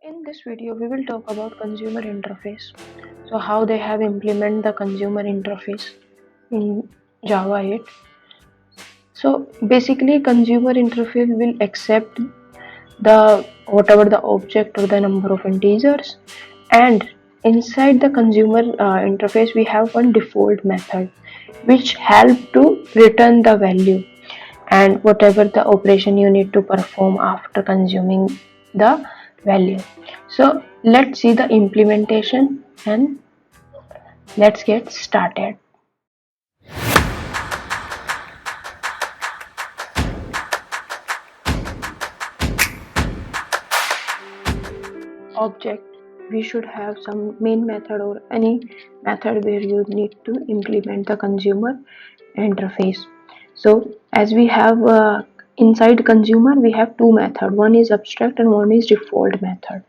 In this video, we will talk about consumer interface. So how they have implemented the consumer interface in Java 8. So basically, consumer interface will accept the whatever the object or the number of integers, and inside the consumer interface we have one default method which help to return the value and whatever the operation you need to perform after consuming the value. So let's see the implementation and let's get started. Object, we should have some main method or any method where you need to implement the consumer interface. So as we have inside consumer we have two methods, one is abstract and one is default method.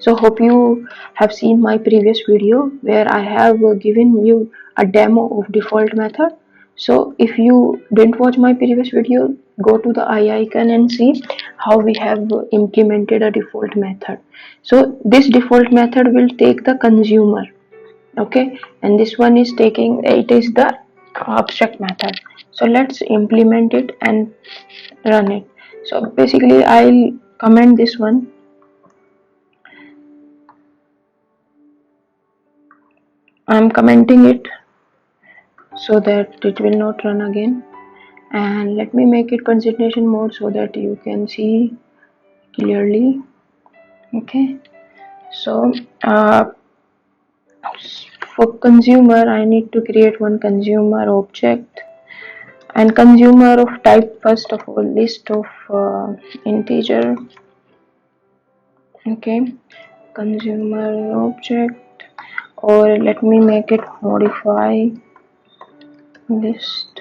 So hope you have seen my previous video where I have given you a demo of default method. So if you didn't watch my previous video, go to the eye icon and see how we have implemented a default method. So this default method will take the consumer, okay, and this one is taking, it is the abstract method. So let's implement it and run it. So basically I'll comment this one. I'm commenting it so that it will not run again, and let me make it concentration mode so that you can see clearly. Okay, so for consumer I need to create one consumer object, and consumer of type first of all list of integer. Okay, consumer object, or let me make it modify list.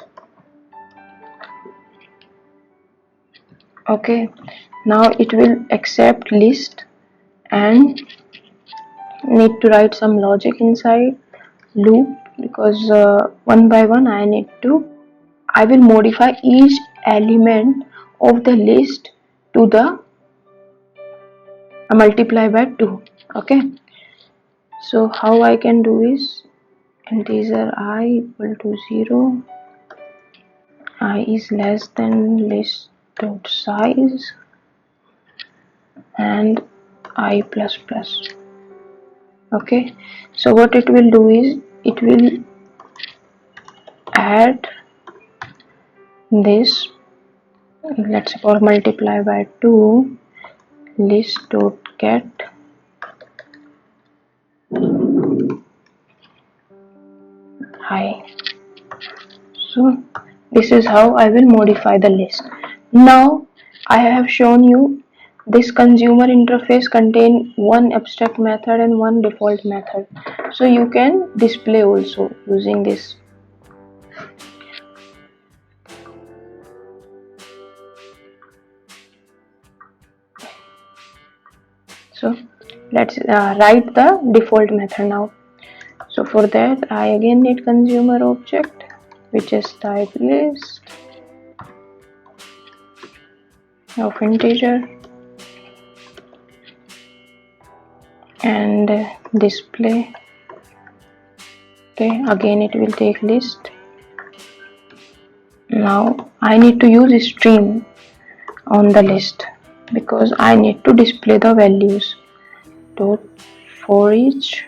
Okay, now it will accept list and need to write some logic inside loop, because one by one I will modify each element of the list to the multiply by 2. Okay, so how I can do is integer I equal to 0, I is less than list dot size, and I plus plus. Okay, so what it will do is it will add this, let's suppose multiply by 2 list dot get high. So this is how I will modify the list. Now I have shown you this consumer interface contain one abstract method and one default method, so you can display also using this. So let's write the default method now. So for that I again need consumer object which is type list of integer and display. Okay, again it will take list. Now I need to use a string on the list because I need to display the values. Dot for each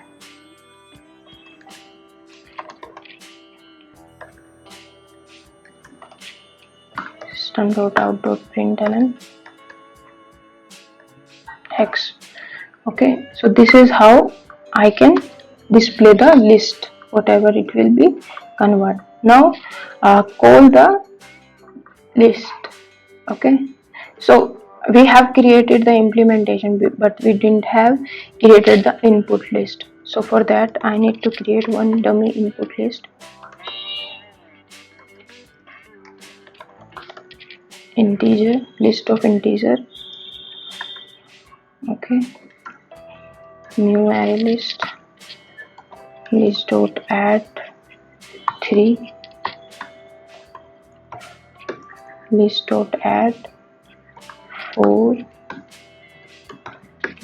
system.out.println x. Okay, so this is how I can display the list, whatever it will be convert. Now call the list. Okay, so we have created the implementation but we didn't have created the input list. So for that I need to create one dummy input list. Integer, list of integer. Okay, new array list, list dot add 3, list dot add 4,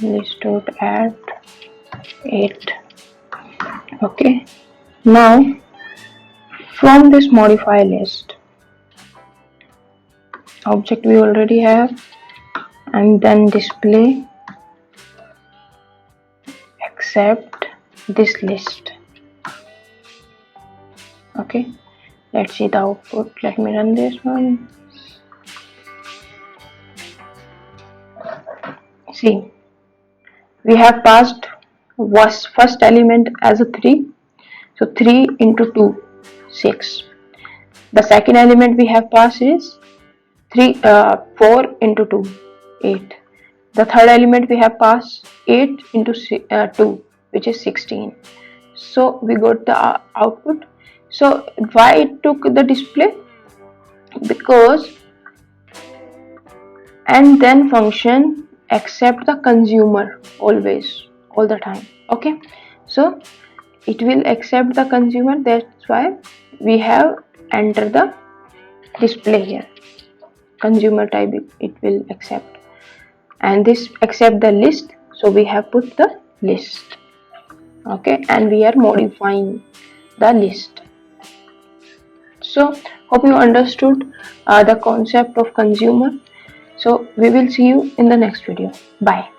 list dot add 8. Okay, now from this modify list object we already have, and then display except this list. Okay, let's see the output. Let me run this one. See, we have passed was first element as a 3, so 3 into 2 6. The second element we have passed is 4 into 2 8. The third element we have passed 8 into 2, which is 16. So we got the output. So why it took the display? Because and then function accept the consumer always, all the time. Okay, so it will accept the consumer. That's why we have enter the display here. Consumer type it will accept, and this accept the list, so we have put the list. Okay, and we are modifying the list. So hope you understood the concept of consumer. So we will see you in the next video. Bye.